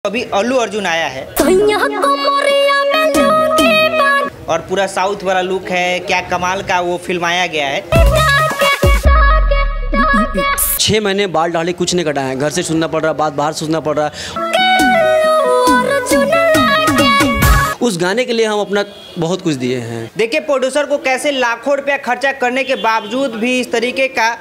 अभी अल्लू अर्जुन आया है और पूरा साउथ वाला लुक है, क्या कमाल का वो फिल्माया गया है। 6 महीने बाल दाढ़ी कुछ नहीं कटाए हैं, घर से सुनना पड़ रहा, बात बाहर सुनना पड़ रहा। उस गाने के लिए हम अपना बहुत कुछ दिए हैं। देखिए प्रोड्यूसर को कैसे लाखों रुपया खर्चा करने के बावजूद भी इस तरीके का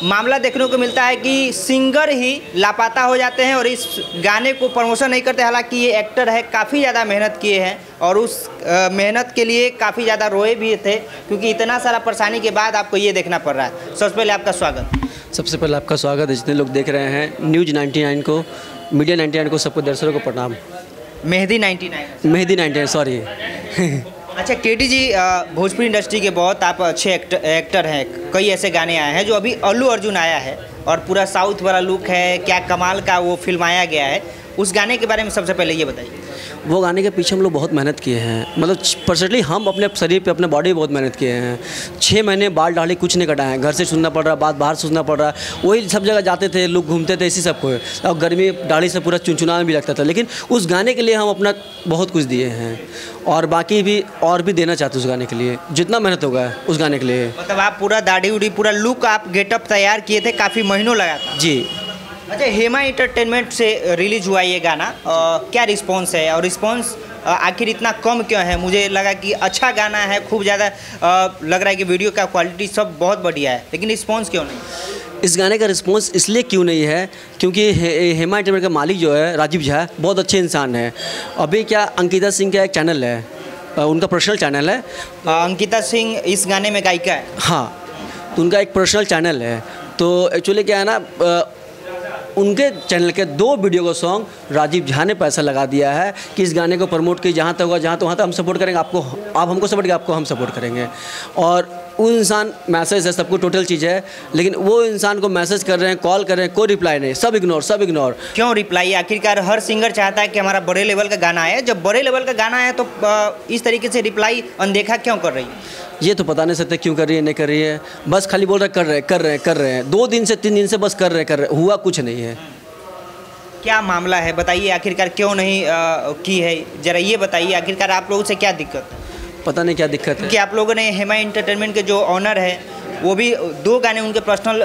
मामला देखने को मिलता है कि सिंगर ही लापता हो जाते हैं और इस गाने को प्रमोशन नहीं करते। हालांकि ये एक्टर है, काफ़ी ज़्यादा मेहनत किए हैं और उस मेहनत के लिए काफ़ी ज़्यादा रोए भी थे, क्योंकि इतना सारा परेशानी के बाद आपको ये देखना पड़ रहा है। सबसे पहले आपका स्वागत। सबसे पहले आपका स्वागत है, जितने लोग देख रहे हैं न्यूज़ 99 को, मीडिया 99 को, सबको दर्शकों को प्रणाम। मेहदी 99 सॉरी। अच्छा केटी जी, भोजपुरी इंडस्ट्री के बहुत आप अच्छे एक्टर हैं, कई ऐसे गाने आए हैं। जो अभी अल्लू अर्जुन आया है और पूरा साउथ वाला लुक है, क्या कमाल का वो फिल्माया गया है, उस गाने के बारे में सबसे पहले ये बताइए। वो गाने के पीछे हम लोग बहुत मेहनत किए हैं, मतलब पर्सनली हम अपने शरीर पे, अपने बॉडी बहुत मेहनत किए हैं। 6 महीने बाल दाढ़ी कुछ नहीं कटाए हैं, घर से सुनना पड़ रहा, बात बाहर सुनना पड़ रहा। वही सब जगह जाते थे, लोग घूमते थे, इसी सब को, और गर्मी दाढ़ी से पूरा चुनचुनाना भी लगता था। लेकिन उस गाने के लिए हम अपना बहुत कुछ दिए हैं और बाकी भी और भी देना चाहते उस गाने के लिए, जितना मेहनत होगा उस गाने के लिए। मतलब आप पूरा दाढ़ी उड़ी, पूरा लुक, आप गेटअप तैयार किए थे, काफ़ी महीनों लगा था जी। अच्छा, हेमा एंटरटेनमेंट से रिलीज हुआ ये गाना, क्या रिस्पांस है और रिस्पांस आखिर इतना कम क्यों है? मुझे लगा कि अच्छा गाना है, खूब ज़्यादा लग रहा है कि वीडियो का क्वालिटी सब बहुत बढ़िया है, लेकिन रिस्पांस क्यों नहीं? इस गाने का रिस्पांस इसलिए क्यों नहीं है क्योंकि हेमा एंटरटेनमेंट का मालिक जो है राजीव झा, बहुत अच्छे इंसान है। अभी क्या अंकिता सिंह का एक चैनल है, उनका पर्सनल चैनल है। अंकिता सिंह इस गाने में गायिका है? हाँ, तो उनका एक पर्सनल चैनल है। तो एक्चुअली क्या है ना, उनके चैनल के 2 वीडियो का सॉन्ग राजीव झा ने पैसा लगा दिया है कि इस गाने को प्रमोट की, जहाँ तक होगा, जहाँ तक वहाँ तक हम सपोर्ट करेंगे आपको, आप हमको सपोर्ट करेंगे, आपको हम सपोर्ट करेंगे। और वो इंसान मैसेज है, सबको टोटल चीज़ है, लेकिन वो इंसान को मैसेज कर रहे हैं, कॉल कर रहे हैं, कोई रिप्लाई नहीं, सब इग्नोर। क्यों रिप्लाई? आखिरकार हर सिंगर चाहता है कि हमारा बड़े लेवल का गाना आए। जब बड़े लेवल का गाना है तो इस तरीके से रिप्लाई अनदेखा क्यों कर रही है? ये तो पता नहीं सकते क्यों कर रही है, नहीं कर रही है, बस खाली बोल रहे कर रहे हैं 2 दिन से 3 दिन से बस कर रहे हैं, हुआ कुछ नहीं है। क्या मामला है बताइए, आखिरकार क्यों नहीं की है, जरा ये बताइए। आखिरकार आप लोगों से क्या दिक्कत है? पता नहीं क्या दिक्कत है कि आप लोगों ने हेमा एंटरटेनमेंट के जो ऑनर है, वो भी 2 गाने उनके पर्सनल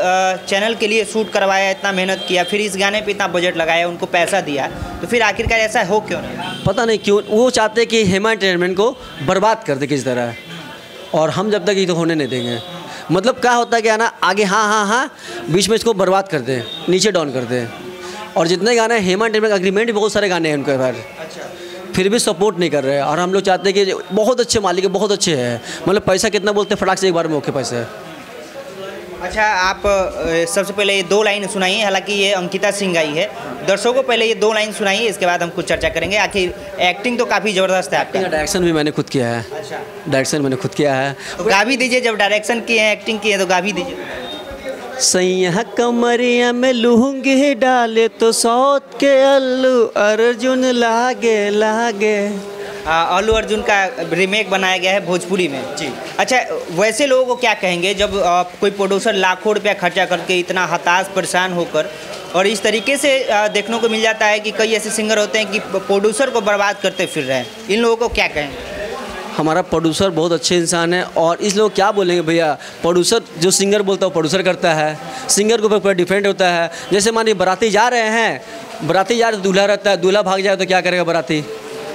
चैनल के लिए शूट करवाया, इतना मेहनत किया, फिर इस गाने पे इतना बजट लगाया, उनको पैसा दिया, तो फिर आखिरकार ऐसा हो क्यों नहीं? पता नहीं क्यों वो चाहते कि हेमा एंटरटेनमेंट को बर्बाद कर दे किसी तरह, और हम जब तक ये तो होने नहीं देंगे। मतलब क्या होता है क्या ना, आगे हाँ, बीच में इसको बर्बाद कर दें, नीचे डाउन कर दें। और जितने गाने हेमा एंटरटेनमेंट एग्रीमेंट भी बहुत सारे गाने हैं उनके बार, फिर भी सपोर्ट नहीं कर रहे हैं। और हम लोग चाहते हैं कि बहुत अच्छे मालिक है, बहुत अच्छे हैं, मतलब पैसा कितना बोलते हैं, फटाक से एक बार में ओके पैसे। अच्छा, आप सबसे पहले ये 2 लाइन सुनाइए, हालांकि ये अंकिता सिंह गाई है। दर्शकों को पहले ये 2 लाइन सुनाइए, इसके बाद हम कुछ चर्चा करेंगे। आखिर एक्टिंग तो काफ़ी ज़बरदस्त है आपका। डायरेक्शन भी मैंने खुद किया है। अच्छा, डायरेक्शन मैंने खुद किया है। तो गा भी दीजिए, जब डायरेक्शन किए हैं, एक्टिंग की है, तो गा भी दीजिए। सैया कमरिया में लुंगी डाले तो साउथ के अल्लू अर्जुन लागे। अल्लू अर्जुन का रीमेक बनाया गया है भोजपुरी में जी। अच्छा, वैसे लोगों को क्या कहेंगे जब कोई प्रोड्यूसर लाखों रुपया खर्चा करके इतना हताश परेशान होकर, और इस तरीके से देखने को मिल जाता है कि कई ऐसे सिंगर होते हैं कि प्रोड्यूसर को बर्बाद करते फिर रहे हैं, इन लोगों को क्या कहेंगे? हमारा प्रोड्यूसर बहुत अच्छे इंसान है, और इस लोग क्या बोलेंगे भैया, प्रोड्यूसर जो सिंगर बोलता है वो प्रोड्यूसर करता है, सिंगर के ऊपर पूरा डिफरेंट होता है। जैसे मानिए बाराती जा रहे हैं, बाराती जा रहे तो दूल्हा रहता है, दूल्हा भाग जाए तो क्या करेगा बाराती,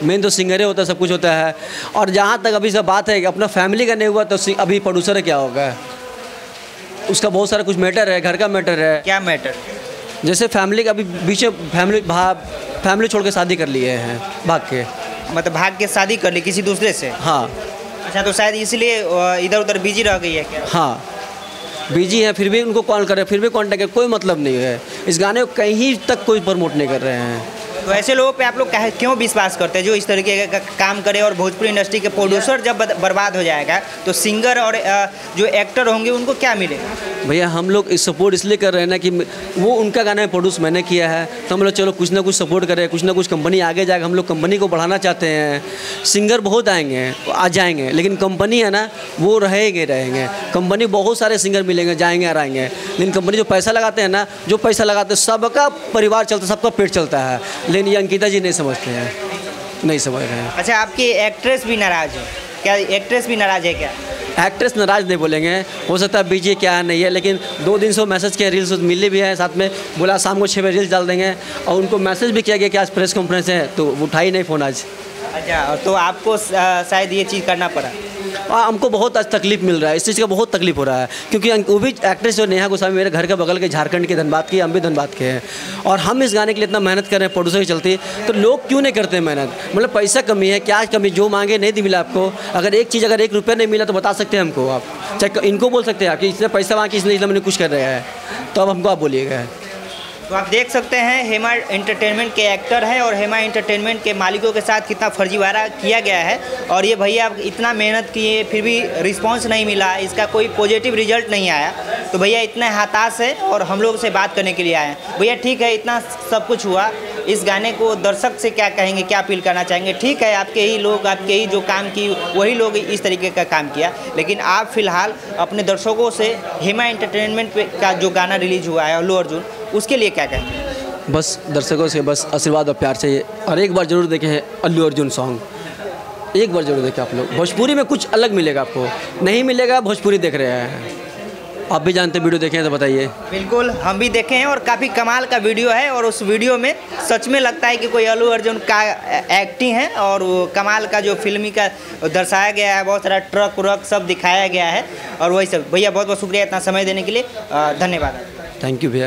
मेन तो सिंगर ही होता है, सब कुछ होता है। और जहाँ तक अभी सब बात है कि अपना फैमिली का नहीं हुआ तो अभी प्रोड्यूसर क्या होगा, उसका बहुत सारा कुछ मैटर है, घर का मैटर है। क्या मैटर? जैसे फैमिली का अभी बीच में फैमिली छोड़ के शादी कर लिए हैं, भाग के, मतलब भाग के शादी कर ली किसी दूसरे से? हाँ। अच्छा, तो शायद इसलिए इधर उधर बिजी रह गई है क्या? हाँ, बिजी है, फिर भी उनको कॉल कर रहे हैं, फिर भी कॉन्टैक्ट है, कोई मतलब नहीं है। इस गाने को कहीं तक कोई प्रमोट नहीं कर रहे हैं। तो ऐसे लोगों पे आप लोग क्यों विश्वास करते हैं जो इस तरीके का काम करे? और भोजपुरी इंडस्ट्री के प्रोड्यूसर जब बर्बाद हो जाएगा तो सिंगर और जो एक्टर होंगे उनको क्या मिलेगा? भैया हम लोग इस सपोर्ट इसलिए कर रहे हैं ना कि वो उनका गाना प्रोड्यूस मैंने किया है, तो हम लोग चलो कुछ ना कुछ सपोर्ट करें, कुछ ना कुछ कंपनी आगे जाएगा, हम लोग कंपनी को बढ़ाना चाहते हैं। सिंगर बहुत आएंगे, आ जाएंगे, लेकिन कंपनी है ना वो रहेंगे। कंपनी बहुत सारे सिंगर मिलेंगे, जाएंगे और आएंगे, लेकिन कंपनी जो पैसा लगाते हैं ना, जो पैसा लगाते हैं सबका परिवार चलता है, सबका पेट चलता है, लेकिन ये अंकिता जी नहीं समझते हैं, नहीं समझ रहे हैं। अच्छा, आपकी एक्ट्रेस भी नाराज़ है क्या? एक्ट्रेस भी नाराज़ है क्या? एक्ट्रेस नाराज़ नहीं बोलेंगे, हो सकता है बीजी क्या नहीं है, लेकिन 2 दिन से वो मैसेज किया, रील्स मिले भी हैं साथ में, बोला शाम को 6 बजे रील्स डाल देंगे, और उनको मैसेज भी किया गया कि आज प्रेस कॉन्फ्रेंस है, तो उठा ही नहीं फ़ोन आज। अच्छा, तो आपको शायद ये चीज़ करना पड़ा। हमको बहुत आज तकलीफ मिल रहा है, इस चीज़ का बहुत तकलीफ हो रहा है, क्योंकि वो भी एक्ट्रेस जो नेहा गोस्वामी मेरे घर के बगल के झारखंड के धनबाद की, हम भी धनबाद के हैं, और हम इस गाने के लिए इतना मेहनत कर रहे हैं प्रोड्यूसर की चलती, तो लोग क्यों नहीं करते मेहनत? मतलब पैसा कमी है, क्या कमी? जो मांगे नहीं मिला आपको। अगर एक चीज़, अगर 1 रुपया नहीं मिला तो बता सकते हैं हमको, आप चाहे इनको बोल सकते हैं आप कि इसने पैसा मांगे, इसने मैंने कुछ कर रहा है, तो अब हमको आप बोलिएगा। तो आप देख सकते हैं हेमा एंटरटेनमेंट के एक्टर हैं, और हेमा एंटरटेनमेंट के मालिकों के साथ कितना फर्जीवाड़ा किया गया है, और ये भैया इतना मेहनत किए फिर भी रिस्पांस नहीं मिला, इसका कोई पॉजिटिव रिजल्ट नहीं आया, तो भैया इतने हताश है और हम लोग से बात करने के लिए आए हैं। भैया ठीक है, इतना सब कुछ हुआ, इस गाने को दर्शक से क्या कहेंगे, क्या अपील करना चाहेंगे? ठीक है, आपके ही लोग, आपके ही जो काम की वही लोग इस तरीके का काम किया, लेकिन आप फिलहाल अपने दर्शकों से हेमा एंटरटेनमेंट का जो गाना रिलीज हुआ है अल्लू अर्जुन, उसके लिए क्या कहेंगे? बस दर्शकों से बस आशीर्वाद और प्यार चाहिए, और एक बार ज़रूर देखें अल्लू अर्जुन सॉन्ग, एक बार ज़रूर देखें आप लोग। भोजपुरी में कुछ अलग मिलेगा आपको, नहीं मिलेगा भोजपुरी देख रहे हैं, आप भी जानते वीडियो देखें तो बताइए। बिल्कुल, हम भी देखे हैं और काफ़ी कमाल का वीडियो है, और उस वीडियो में सच में लगता है कि कोई अल्लू अर्जुन का एक्टिंग है, और वो कमाल का जो फिल्मी का दर्शाया गया है, बहुत सारा ट्रक व्रक सब दिखाया गया है, और वही सब। भैया बहुत बहुत शुक्रिया इतना समय देने के लिए, धन्यवाद। थैंक यू भैया।